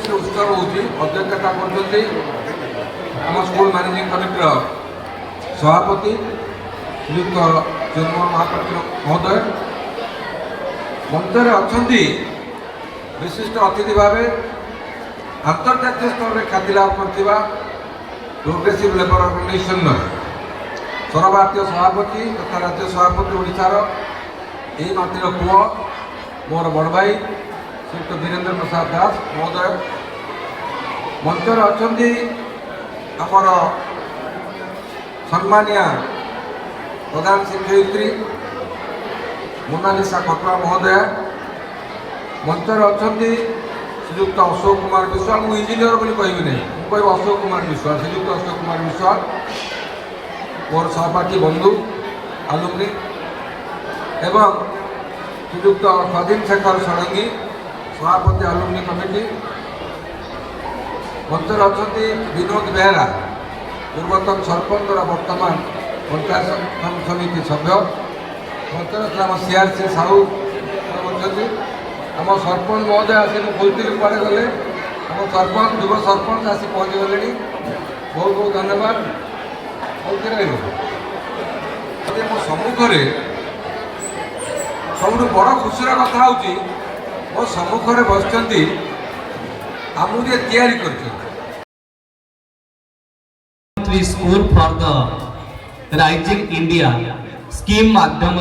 PMC उत्सव होध्यक्षता कर school managing committee सभापति श्रीयुक्त जगमोहन महापात्र महोदय मंचर अच्छा विशिष्ट अतिथि भाव अंतर्जातीय स्तर में ख्याति लाभ कर प्रोग्रेसिव लेबर ऑर्गेनाइजेशन सर्वभारतीय सभापति तथा राज्य सभापति ओडिशार यही माटीर पुओ मोर बड़ भाई श्रीयुक्त वीरेंद्र प्रसाद दास महोदय मंचर अच्छा आमर सम्मानिया प्रधान शिक्षयित्री मोनालिसा खटुआ महोदय मंचर अच्छा श्रीयुक्त अशोक कुमार विश्वाल मु इंजीनियर बोली कहबी नहीं कह अशोक कुमार विश्वाल श्रीयुक्त अशोक कुमार विश्वाल मोर सहपाठी बंधु आलुमनी एवं श्रीयुक्त स्वाधीन शेखर षडंगी सभापति आलुमनी कमिटी मंचर अच्छा विनोद बेहरा पूर्वतन सरपंच और वर्तमान पंचायत समिति सभ्य मंचर आम सीआरसी साहू आम सरपंच महोदय आसी खोलती कुआड़े गले आम सरपंच युव सरपंच आसी पहुँची गले बहुत बहुत धन्यवाद मो सम्मुखें सब बड़ खुशी कथा हूँ मो सम्मुखें बस आमूरी तैयारी कर school for the rising India scheme माध्यम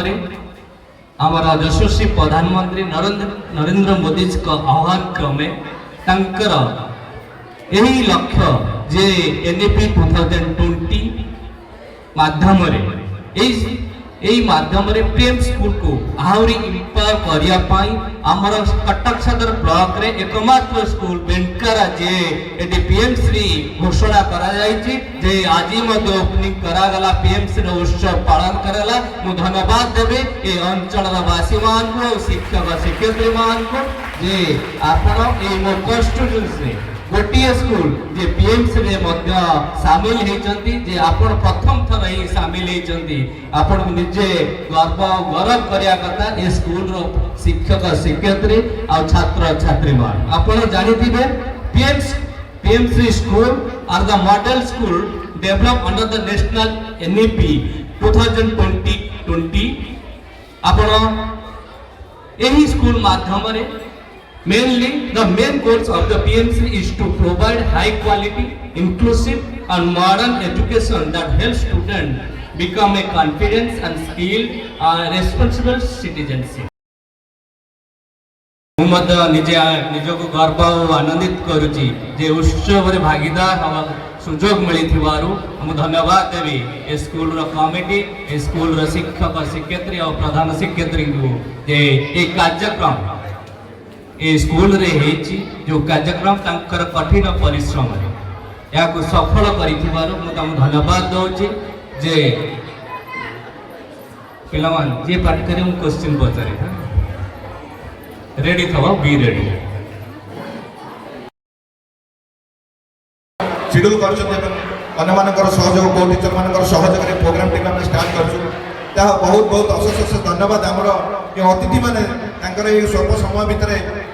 आमर यशस्वी प्रधानमंत्री नरेंद्र मोदी आह्वान क्रमे तंकर यही लक्ष्य जे एनईपी 2020 माध्यम पीएम स्कूल को आहरी इंपायर करने आमर कटक सदर ब्लॉक रे एकमात्र स्कूल बेंटकारा जे एटी पीएमसी घोषणा करा जायछि जे आज ओपनिंग करागला पीएमसी उत्सव पालन करला मु धन्यवाद देबे ए अंचल वासी मान को शिक्षक शिक्षयित्री मान को जे आपण ए मो कॉन्स्टिट्यूएंसी रे गोटे स्कूल जे पीएमसी रे मध्य शामिल होती जे आपण प्रथम थर ही शामिल होती आपण निजे गौरव करिया कथा ए स्कूल रो शिक्षक शिक्षयित्री आ छात्र छात्री मान आपण जानि थिबे PMC school are the model school develop under the national NEP 2020 आपण एही स्कूल माध्यम रे Mainly, the main goals of the PMC is to provide high quality, inclusive and modern education that helps students become a confident and skilled and responsible citizenship. निजको गर्व और आनंदित करुची जे उत्सव रे भागीदार हवा सुजोग मिली थिवारु हम धन्यवाद देवी ए स्कूल रो कमिटी ए स्कूल रो शिक्षक शिक्षयित्री और प्रधान शिक्षयित्री को जे ए कार्यक्रम ए स्कूल रे हेची जो कार्यक्रम तांकर कठिन परिश्रम या को सफल करिथिबारु मु तम धन्यवाद दउची जे पिलामान जे पाठ करे मु क्वेश्चन पचारे रेडी थवा बी रेडी शेड्यूल करछन अन्य मानकर सहयोग को टीचर मानकर सहयोग रे प्रोग्राम टिक हम स्टार्ट करछु ता बहुत बहुत अशेष धन्यवाद हमर ये अतिथि माने तांकर ये स्वल्प समय भितर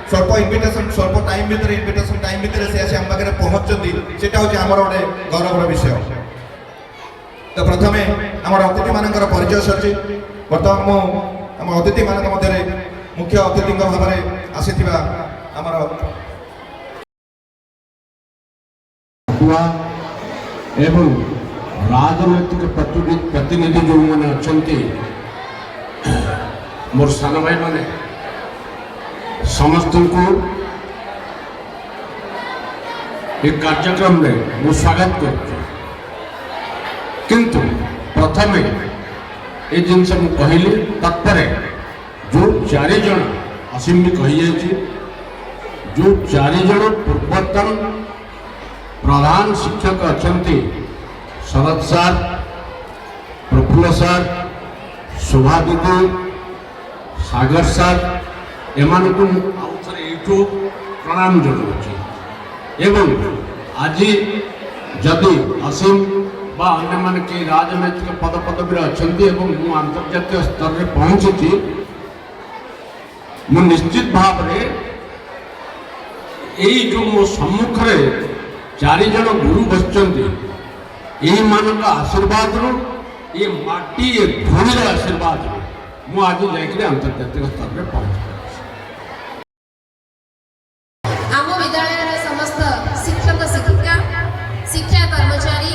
स्वल्प इनविटेशन स्वल्प टाइम भितर इनविटेशन टाइम भितर से आसी हम पाखे पहुँचती सेटा होची हमर गोटे गौरवर विषय। तो प्रथमे हमर अतिथि मानकर परिचय सरछि वर्तमान मु हम अतिथि मानक मध्य मुख्य अतिथि भाव में आसीथिबा हमर एवं राजनैतिक प्रतिनिधि जो मैंने अच्छा मोर सान भाई मैंने समस्त को एक कार्यक्रम में मु स्वागत कर किंतु प्रथम ये जिनस कहली तत्पर जो चारि जन असीम भी कही जो चारि जन पूर्वतन प्रधान शिक्षक अच्छा शरद सार प्रफुल्ल सार शोभा दीदी सागर सार एमान को प्रणाम जनाऊँ एवं आज जदि असीम बा अन्य मान के राजनैतिक पद पदवी अच्छा मु अंतर्जातीय स्तर में पहुँची मु निश्चित भाव में এই যে ମୋ ସମ୍ମୁଖରେ 4 ଜଣ ଗୁରୁ ବସିଛନ୍ତି ଏଇମାନଙ୍କ ଆଶୀର୍ବାଦରୁ ଏ ମାଟି ଏ ଧୂଳିର ଆଶୀର୍ବାଦରୁ ମୁଁ ଆଜି ଯାଇକରି ଆନ୍ତର୍ଜାତିକ ସ୍ତରରେ ପହଞ୍ଚିପାରିଛି। ଆମ ବିଦ୍ୟାଳୟର ସମସ୍ତ ଶିକ୍ଷକ ଶିକ୍ଷିକା ଶିକ୍ଷା କର୍ମଚାରୀ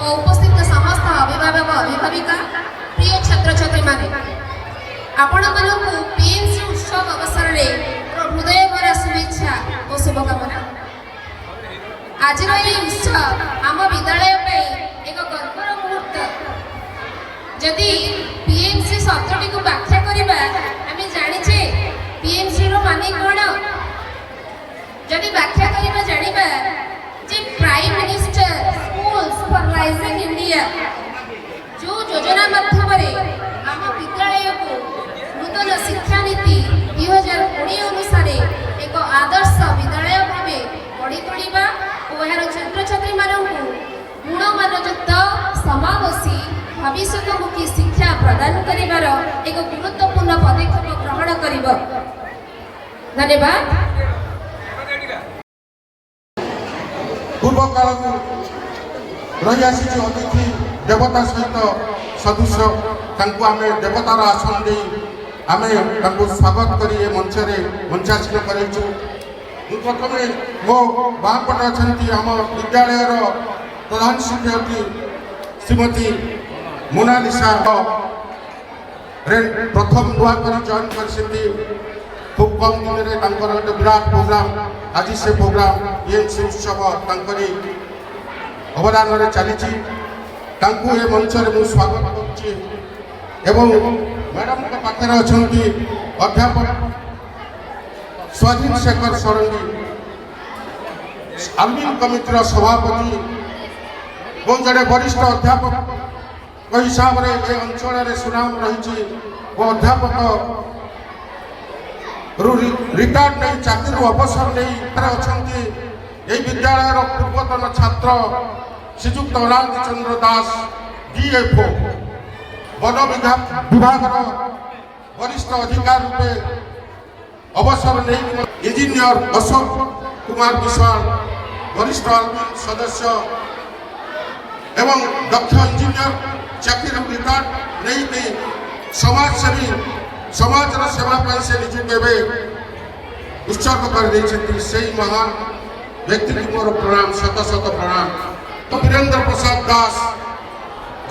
ଓ ଉପସ୍ଥିତ ସମସ୍ତ ଅଭିଭାବକ ଅଭିଭାବିକା ପ୍ରିୟ ଛାତ୍ରଛାତ୍ରୀମାନେ ଆପଣମାନଙ୍କୁ ପିଏମ୍ସି ଉତ୍ସବ ଅବସରରେ ହୃଦୟଭରା ଶୁଭେଚ୍ଛା ଓ ଶୁଭକାମନା। ଆଜିର ଏହି ଉତ୍ସବ ଆମ ବିଦ୍ୟାଳୟ ପାଇଁ ଏକ ଗର୍ବର ମୁହୂର୍ତ୍ତ। ଯଦି ପିଏମ୍ସି ଶବ୍ଦଟିକୁ ବ୍ୟାଖ୍ୟା କରିବା ଆମେ ଜାଣିଛେ ପିଏମ୍ସିର ମାନେ କ'ଣ? ଯଦି ବ୍ୟାଖ୍ୟା କରିବା ଜାଣିବା ଯେ Prime minister schools for rising India ଯେଉଁ ଯୋଜନା ମାଧ୍ୟମରେ ଆମ ବିଦ୍ୟାଳୟକୁ ନୂତନ ଶିକ୍ଷାନୀତି 2020 ଅନୁସାରେ ଏକ ଆଦର୍ଶ ବିଦ୍ୟାଳୟ ଭାବେ ଗଢ଼ି ତୋଳିବା ଓ ଏହାର ଛାତ୍ରଛାତ୍ରୀମାନଙ୍କୁ ଗୁଣମାନଯୁକ୍ତ ସମାବେଶୀ ଭବିଷ୍ୟତମୁଖୀ ଶିକ୍ଷା ପ୍ରଦାନ କରିବାର ଏକ ଗୁରୁତ୍ୱପୂର୍ଣ୍ଣ ପଦକ୍ଷେପ ଗ୍ରହଣ କରିବ। ଧନ୍ୟବାଦ। ପୂର୍ବ କାଳରୁ ରହିଆସିଛି ଅତିଥି ଦେବତା ସହିତ ସଦୃଶ। ତାଙ୍କୁ ଆମେ ଦେବତାର ଆସନ ଦେଇ ଆମେ ତାଙ୍କୁ ସ୍ୱାଗତ କରି ଏ ମଞ୍ଚରେ ମଞ୍ଚାସୀନ କରାଇଛୁ। ମୁଁ ପ୍ରଥମେ ମୋ ବାଁ ପଟେ ଅଛନ୍ତି ଆମ ବିଦ୍ୟାଳୟର ପ୍ରଧାନ ଶିକ୍ଷୟତ୍ରୀ ଶ୍ରୀମତୀ ମୋନାଲିସା ପ୍ରଥମ ନୂଆ କରି ଜଏନ୍ କରିଛନ୍ତି। খুব কম দিনে তাঁর একটা বিরাট প্রোগ্রাম আজ সে প্রোগ্রাম পিএমসি উৎসব তাঁকরি অবদাନରେ চালিছি। তাঁকু এ মঞ্চরে মু স্বাগত করছি এবং ম্যাডামଙ୍କ পাখে অনেক অধ্যাপক স্বাধীন শেখর ষড়ঙ্গী আলমিন কমিটির সভাপতি এবং জনে বরিষ্ঠ অধ্যাপক হিসাবে এ অঞ্চলের সুনাম রয়েছে ও অধ্যাপক রিটায়ার্ড নেই চাকরি অবসর নেই অনেক এই বিদ্যালয়ের পূর্বতন ছাত্র শ্রীযুক্ত অনাদি চন্দ্র দাস ডিএফও বন বিভাগর বরিষ্ঠ অধিকার রূপে অবসর নেই ইঞ্জিনিয়র অশোক কুমার বিশ্বাল বরিষ্ঠ আলমিন সদস্য এবং দক্ষ ইঞ্জিনিয়র চাকরি রিটায়ার্ড নেই সমাজসেবী সমাজের সেবা পাই সে নিজকে এবে উৎসর্গ করে দিয়েছেন। সেই মহান ব্যক্তিকে মোর প্রণাম, শত শত প্রণাম। তো বীরেন্দ্র প্রসাদ দাস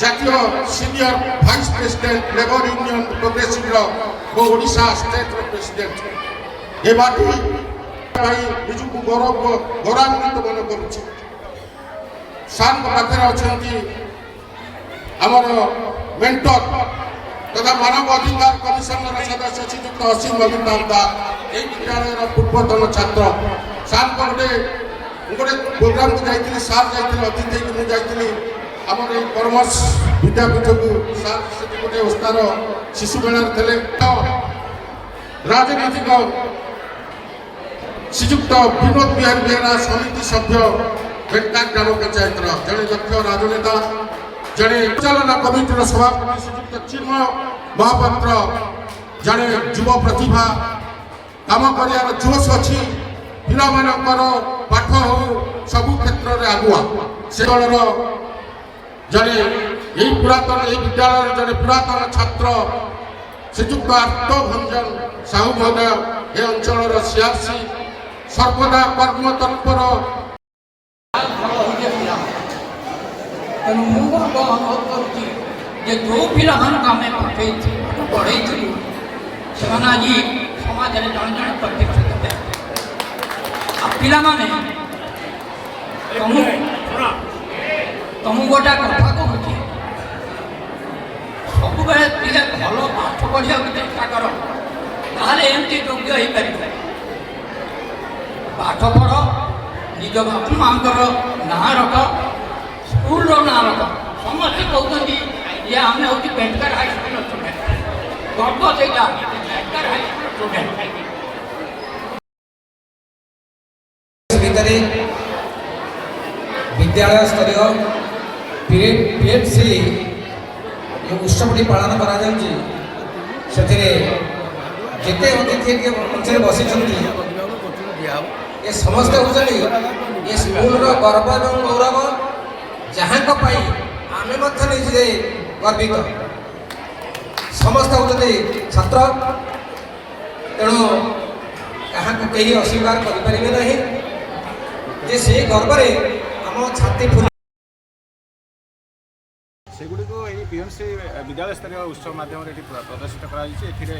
জাতীয় senior vice president labour union প্রোগ্রেসিভর ও ওড়িশা স্টেটর প্রেসিডেন্ট এ মাটি পাই নিজକୁ গৌরবান্বিত মনে করুছি। সার পাখে অনেক আমার মেন্টর তথা মানব অধিকার কমিশনের সদস্য শ্রীযুক্ত অসীম অমিতাভ দাস এই বিদ্যালয়ের পূর্বতন ছাত্র। সার গোটে প্রোগ্রামকে যাই সার যাই অতিথি মু যাই আমার এই কর্মস বিদ্যাপীঠকু সার সেটি গোটে ওস্তার শিশু মেলার লে রাজনৈতিক শ্রীযুক্ত বিনোদ বিহারী বেহেরা সমিতি সভ্য বেটকা গ্রাম পঞ্চায়েতর জনে দক্ষ রাজনেতা জনে পরিচালনা কমিটির সভাপতি শ্রীযুক্ত চিন্ময় মহাপাত্র জনে যুব প্রতিভা কাম করিয়ার জোশ অছি পিলামানଙ୍କର পাঠ হো সবু ক্ষেত্রে আগুয়া সে দলর জনে এই পুরাতন এই বিদ্যালয়ের জনে পুরাতন ছাত্র শ্রীযুক্ত আত্মভঞ্জন সাহু মহোদয় এই অঞ্চলের সিআরসি সর্বদা কর্মতৎপর। ତେଣୁ ମୁଁ ଗର୍ବ ଅନୁଭବ କରୁଛି ଯେ ଯେଉଁ ପିଲାମାନଙ୍କୁ ଆମେ ପଢ଼େଇଥିଲୁ ସେମାନେ ଆଜି ସମାଜରେ ଜଣେ ଜଣେ ପ୍ରତିଷ୍ଠିତ ହେବେ। ଆଉ ପିଲାମାନେ ତମକୁ ଗୋଟେ କଥା କହୁଛି, ସବୁବେଳେ ଟିକେ ଭଲ ପାଠ ପଢ଼ିବାକୁ ଚେଷ୍ଟା କର, ତାହେଲେ ଏମିତି ଯୋଗ୍ୟ ହେଇପାରିବ। ପାଠ ପଢ଼, ନିଜ ବାପା ମାଆଙ୍କର ନାଁ ରଖ, ସ୍କୁଲର ନାଁ ରଖ। ସମସ୍ତେ କହୁଛନ୍ତି ଯେ ଆମେ ହେଉଛି ବେଟକର ହାଇସ୍କୁଲର ଷ୍ଟୁଡେଣ୍ଟ, ଗର୍ବ ସେଇଟା ବେଟକର ହାଇସ୍କୁଲର ଷ୍ଟୁଡେଣ୍ଟ। ଭିତରେ ବିଦ୍ୟାଳୟ ସ୍ତରୀୟ ପିଏମ୍ସି ଉତ୍ସବଟି ପାଳନ କରାଯାଉଛି। ସେଥିରେ ଯେତେ ଅତିଥି ମଞ୍ଚରେ ବସିଛନ୍ତି ये समस्ते होचनी ये स्कूल रो गर्व एवं गौरव जहाँ को पाई आमे मध्य निजे गर्वित समस्त होचनी छात्र तेणु क्या कहीं अस्वीकार करें नहीं जे से गर्व आम छाती फुल सेगुड़िक ये पीएमसी विद्यालय स्तरीय उत्सव माध्यम प्रदर्शित कर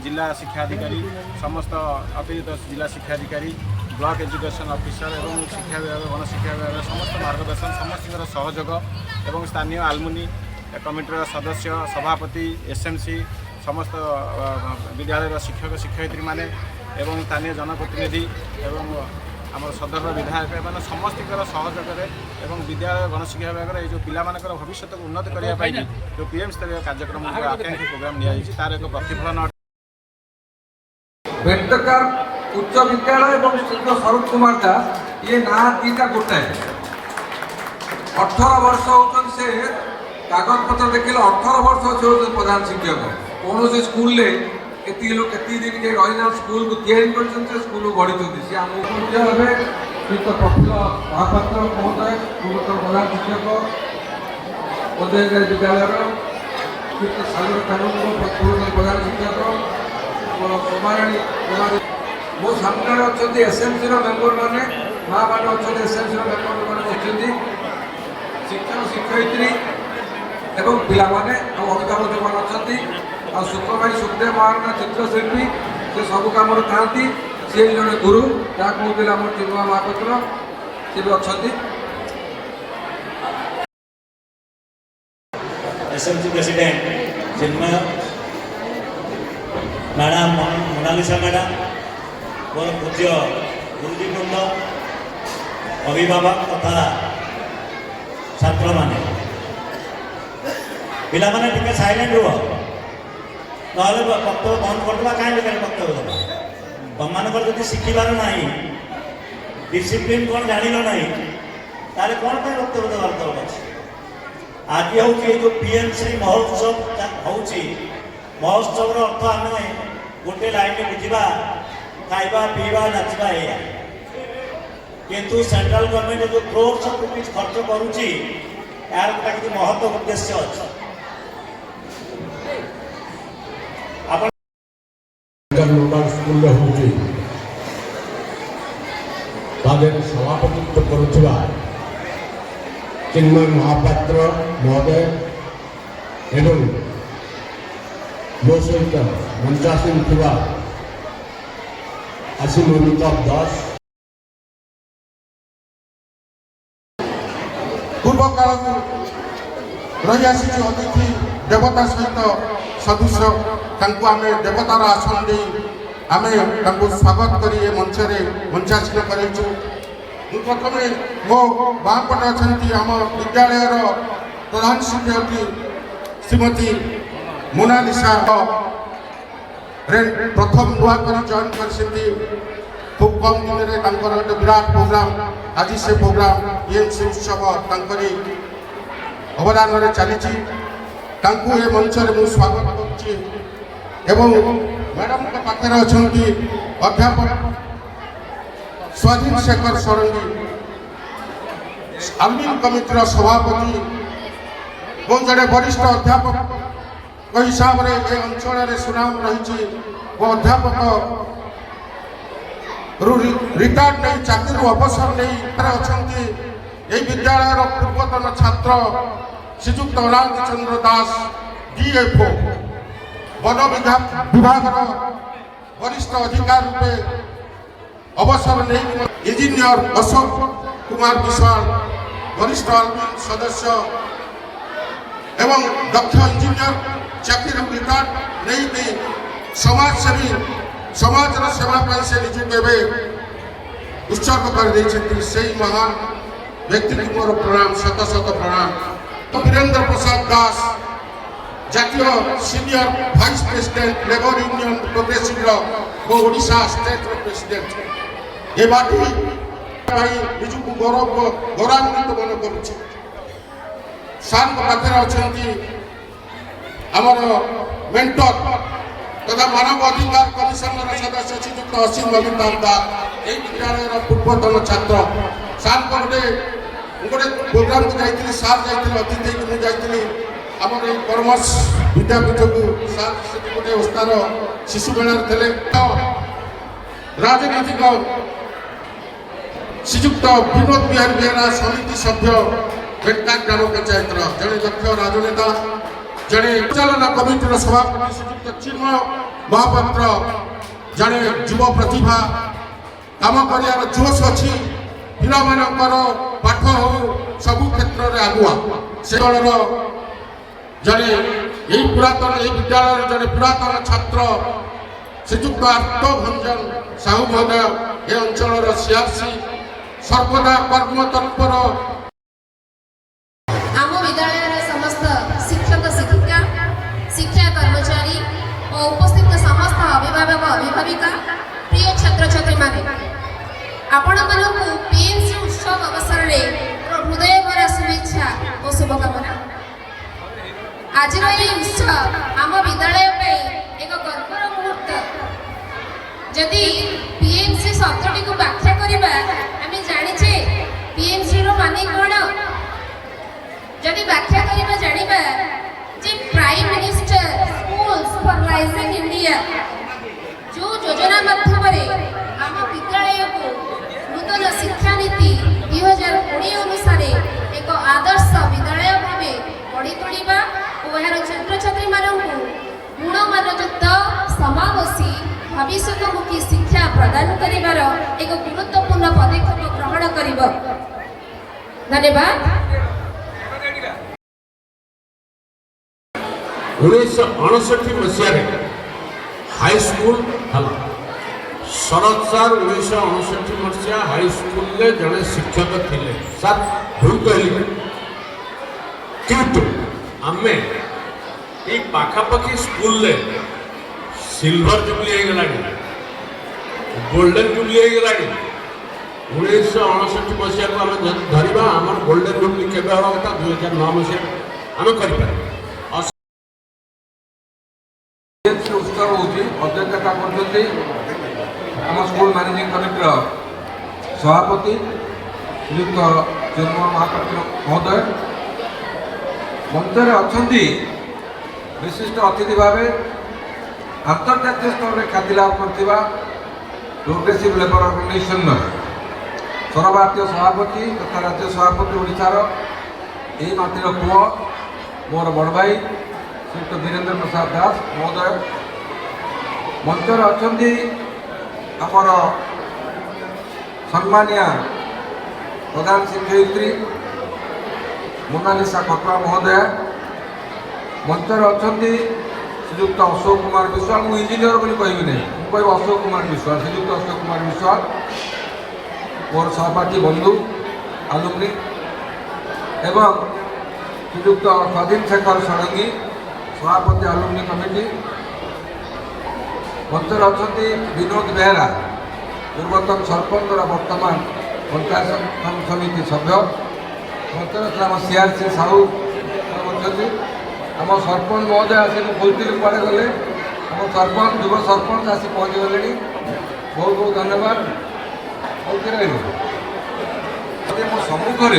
जिला शिक्षा अधिकारी समस्त अतिरिक्त जिला शिक्षा अधिकारी ब्लॉक एजुकेशन ऑफिसर एवं शिक्षा विभाग गण शिक्षा विभाग समस्त मार्गदर्शन समस्त सहयोग एवं स्थानीय आलमुनि कमिटर सदस्य सभापति एसएमसी समस्त विद्यालय शिक्षक शिक्षयित्री माने एवं स्थानीय जनप्रतिनिधि एवं आम सदर विधायक एवं समस्त सहयोग एवं विद्यालय गणशिक्षा विभाग जो पिलामानकर भविष्य को उन्नत करने जो पीएम स्तरीय कार्यक्रम आकांक्षी प्रोग्राम निजी तार एक प्रतिफलन बेंटकर उच्च विद्यालय एवं श्री शरद कुमार दास ये ना दीटा गोटाए 18 वर्ष होते से कागज पत्र देखिए 18 वर्ष अच्छे प्रधान शिक्षक कौन से स्कूल केती दिन के रही स्कूल को तैयारी कर स्कूल को गढ़ी सी आम प्रफुल्ल महापात्र महोदय पूर्वतन प्रधान शिक्षक उदयगिरी विद्यालय सागर कानून पूर्वतन प्रधान शिक्षक सोमाराणी मो सामने अच्छा एसएमसी मेम्बर मैंने माँ मैंने अच्छा एसएमसी मेम्बर मैंने बच्चे शिक्षक शिक्षयित्री एवं पिला माने अभिभावक जो मैंने अच्छा सुख भाई सुखदेव महाराणा चित्रशिल्पी से सब कम था सी जड़े गुरु जहाँ कहते आम चिन्मय महापात्र सी भी अच्छा एसएमसी प्रेसिडेंट चिन्मय मैडम मोनालिसा मैडम मोर पूज्य गुरुजी वृंद अभिभावक तथा छात्र माने पिला माने टिके साइलेंट रुह ना वक्तव्य बंद करदेवा कहीं बेकार वक्तव्य देवा तुम मानकर जब शिखार ना डिसिप्लिन कौन जान ना ताले कौन पर वक्तव्य देवार दरकार अच्छे आज हूँ जो पीएमसी महोत्सव होची महोत्सव अर्थ आम गोटे लाइन बुझा खाइबा पीवा नाचवा या किंतु सेंट्रल गवर्नमेंट जो क्रोर्स ऑफ रुपीज खर्च करुच्ची यार गोटा कि महत्व उद्देश्य अच्छे स्कूल सभापतित्व करुवा चिन्मय महापात्र महोदय एवं मो सहित मंचासीन थिबा आशीष दास पूर्व काल रही आसी अतिथि देवता सहित सदृश आम देवतार आसन दे आम स्वागत कर मंचरे मंचासीन करूँ प्रथम मो बापटे अच्छा आम विद्यालय प्रधान शिक्षयित्री श्रीमती मोनालिसा प्रथम नुआ कर जॉइन कर खूब कम दिन में गोटे विराट प्रोग्राम आज से प्रोग्राम पीएमसी उत्सव अवदान चली मंच में स्वागत कर मैडम पाखे अच्छा अध्यापक स्वाधीन शेखर षडंगी आलमिन कमिटर सभापति और जड़े वरिष्ठ अध्यापक हिसाब से ये अंचल सुनाम रही वो अध्यापक रिटायर्ड नहीं चाकरी अवसर नहीं अच्छा विद्यालय पूर्वतन छात्र श्रीजुक्त अनाथ चंद्र दास डीएफओ वन विभाग वरिष्ठ अधिकारी रूपे अवसर नहीं इंजीनियर अशोक कुमार विशाल वरिष्ठ आलमिन सदस्य एवं दक्ष इंजीनियर चाकरी रिटायर्ड नहीं समाजसेवी समाज सेवा से निजे उत्सर्ग कर से महान व्यक्ति की मोर प्रणाम शत शत प्रणाम। तो वीरेंद्र प्रसाद दास जातीय senior vice president labour union progressive वो ओडिशा स्टेट प्रेसिडेंट ये बात निजक गौरवान्वित मन कर सार पाखे अच्छा आमर मेंटर तथा मानव अधिकार कमिशन सदस्य श्रीजुक्त असीम रविंद्र दास यही विद्यालय पूर्वतन छात्र सार गोटे गोटे प्रोग्राम को जाइए सार जाइए अतिथि को मुझे आमर ये कर्मस विद्यापीठ को सार से गोटे ओस्तार शिशु मेला थे राजनीतिक श्रीजुक्त विनोद बिहारी बेहरा समिति सभ्य भेटका ग्राम पंचायत जड़े दक्ष राजनेता जड़े परिचालना कमिटर सभापति श्रीजुक्त चिन्मय महापात्र जड़े युव प्रतिभा काम कर जोश अच्छी पिला मानकर पाठ हो सबु क्षेत्र में आगुआ से दलर जड़े यही पुरातन यही विद्यालय जड़े पुरातन छात्र श्रीजुक्त आत्मभंजन साहू महोदय ए अंचल सीआरसी सर्वदा कर्म तत्पर आम विद्यालय समस्त शिक्षक शिक्षिका शिक्षा कर्मचारी और उपस्थित समस्त अभिभावक अभिभाविका प्रिय छात्र छात्री माने आपण मानकु पीएमसी उत्सव अवसर रे हृदय भरा शुभेच्छा और शुभकामना। आज ये उत्सव आम विद्यालय पे एक गर्वर मुहूर्त। जदि पीएमसी शब्दटी को व्याख्या करबा आम जानिछे पीएमसी रो माने कोन जदि व्याख्या करबा जानिबा जे prime minister schools for rising India जो योजना माध्यम रे आम विद्यालय को नूतन शिक्षा नीति 2019 अनुसार एक आदर्श विद्यालय भाव गढ़ी तोड़िबा और यार छात्र छात्री मानकु गुणमानयुक्त समावेशी भविष्यमुखी शिक्षा प्रदान करिबार एक गुरुत्वपूर्ण पदक्षेप ग्रहण करिब। धन्यवाद। 1959 मसीह हाईस्कूल हल शरद सार 1959 मसीहा हाईस्कूल जड़े शिक्षक थे सर भूल कहली किंतु आमे ये पाखापाखि स्कूल सिल्वर जुबली हो गला गोल्डन जुबली हो गला 1959 मसीहा को आम धरवा आम गोल्डन जुबली केवे हवा कथा 2009 मसीहा आम कर उत्सव होती अध्यक्षता करते आम स्कूल मैनेजिंग कमिटर सभापति श्रीयुक्त चिन्मय महापात्र महोदय मंचर अच्छा विशिष्ट अतिथि भाव अंतर्जातीय स्तर में ख्याति लाभ कर प्रोग्रेसिव लेबर ऑर्गेनाइजेशन सर्वभारतीय सभापति तथा राज्य सभापति ओडिशार यही माटीर पुओ मोर बड़ भाई श्रीयुक्त वीरेंद्र प्रसाद दास महोदय मंचर अच्छा आमर सम्मानिया प्रधान शिक्षयित्री मोनालिसा खटुआ महोदय मंचर अच्छा श्रीयुक्त अशोक कुमार विश्वाल मु इंजीनियर बोली कहबी नहीं मुझे अशोक कुमार विश्वाल श्रीयुक्त अशोक कुमार विश्वाल मोर सहपाठी बंधु आलुमनी एवं श्रीयुक्त स्वाधीन शेखर षडंगी सभापति आलुमनी कमिटी मंचर अच्छा विनोद बेहरा पूर्वतन सरपंच वर्तमान पंचायत समिति सभ्य मंचर आम सीआरसी साहू अच्छा आम सरपंच महोदय आसी खोजी कुआड़े गले आम सरपंच युव सरपंच आसी पहुँची गले बहुत बहुत धन्यवाद। मो सम्मुखें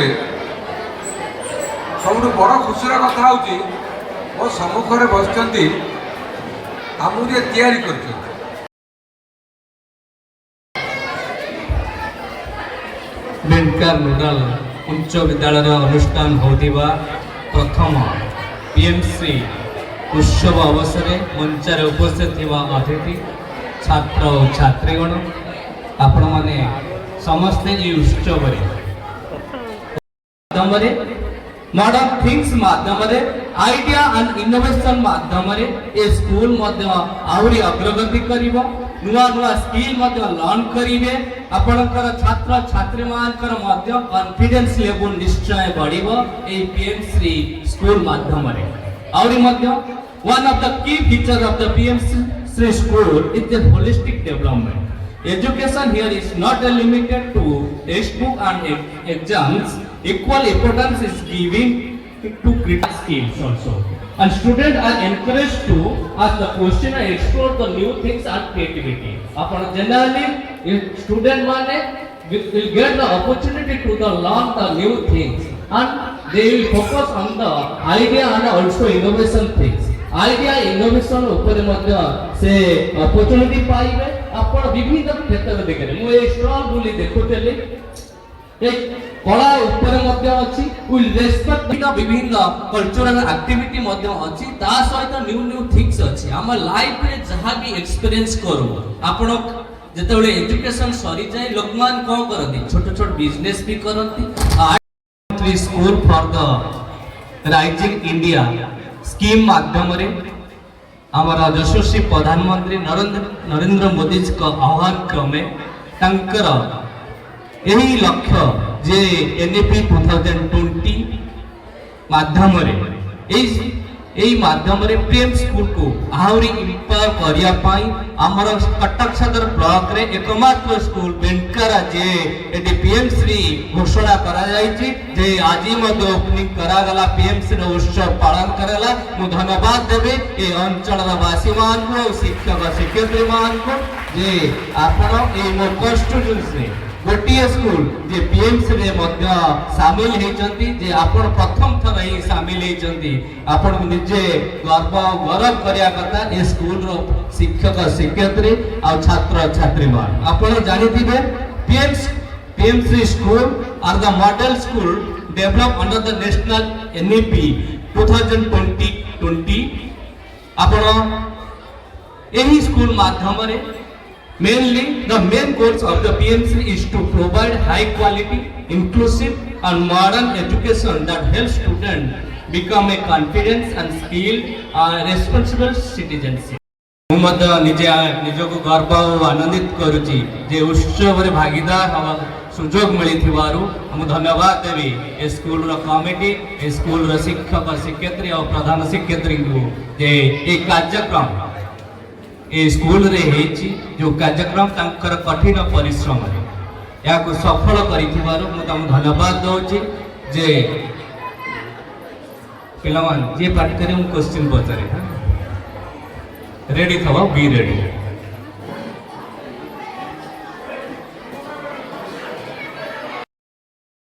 सब बड़ खुशीर कथा हूँ मो सम्मुखें बस आमुरी तैयारी कर बेंकर रूराल उच्च विद्यालय अनुष्ठान होता प्रथम पीएमसी उत्सव अवसर मंचर उपस्थित अतिथि छात्र और छात्रीगण आपण मैंने समस्ते ये उत्सव मॉडर्न थिंग्स माध्यम आइडिया एंड इनोवेशन माध्यम ये स्कूल आहरी अग्रगति करिवो नुआ नुआ स्किल लर्न करेंगे आपणकर छात्र छात्री मानकर कॉन्फिडेंस लेवल निश्चय बढ़िबो ए पीएमसी स्कूल माध्यम आहरी one of the key feature of the PMC school is the holistic development education here is not limited to textbook and exams equal importance is giving to critical skills also. And students are encouraged to ask the question and explore the new things and creativity. Upon generally, if student will get the opportunity to learn the new things, and they will focus on the idea and also innovation things. Idea innovation ऊपर मध्य से opportunity पाइबे आपण विभिन्न क्षेत्र में देखले मु ए stall बुली देखुतले एक कला ऊपर मध्य अछि विल रेस्पेक्ट विभिन्न कल्चरल एक्टिविटी मध्य अछि ता सहित न्यू थिंग्स अछि हम लाइफ रे जहां भी एक्सपीरियंस करू आपण जेतेबेले एजुकेशन सरी जाय लोकमान को करନ୍ତି छोट छोट बिजनेस भी करନ୍ତି school for the rising India scheme माध्यम रे हमारा यशस्वी प्रधानमंत्री नरेंद्र मोदी का आह्वान क्रमे टंकर यही लक्ष्य जे एनईपी 2020 माध्यम रे एही माध्यम रे पीएम स्कूल को आहुरी इंपायर करिया पाई हमर कटक सदर ब्लॉक रे एकमात्र स्कूल बेंटकारा जे एटी पीएम श्री घोषणा करा जायछि जे आजि मध्ये ओपनिंग करा गला पीएम श्री उत्सव पालन करला मु धन्यवाद देबे ए अंचल वासी मान को शिक्षक शिक्षयित्री मान को जे आपण ए मो कॉन्स्टिट्यूएंसी गोटिए स्कूल जे पीएमसी रे मध्य शामिल हेचंती जे आपण प्रथम थर ही शामिल हेचंती आपण निजे गौरव करिया कथा ए स्कूल रो शिक्षक शिक्षयित्री आ छात्र छात्री मान आपण जानिथिबे PMC school are the model school develop under the national NEP 2020 आपण एही स्कूल माध्यम रे Mainly, the main goals of the PMC is to provide high quality, inclusive and modern education that helps students become a confident and skilled and responsible citizens. ମୁଁ ମଧ୍ୟ ନିଜକୁ ଗର୍ବ ଓ ଆନନ୍ଦିତ କରୁଛି ଯେ ଉତ୍ସବରେ ଭାଗିଦାର ହେବା ସୁଯୋଗ ମିଳିଥିବାରୁ ମୁଁ ଧନ୍ୟବାଦ ଦେବି ଏ ସ୍କୁଲର କମିଟି ଏ ସ୍କୁଲର ଶିକ୍ଷକ ଶିକ୍ଷୟିତ୍ରୀ ଓ ପ୍ରଧାନ ଶିକ୍ଷୟିତ୍ରୀଙ୍କୁ ଯେ ଏ କାର୍ଯ୍ୟକ୍ରମ ए स्कूल रे हेची जो कार्यक्रम तांकर कठिन परिश्रम रे या को सफल करिथिबारो मु तम धन्यवाद दोची जे पिलावन जे पाठ करे मु क्वेश्चन पचारे रेडी थवा बी रेडी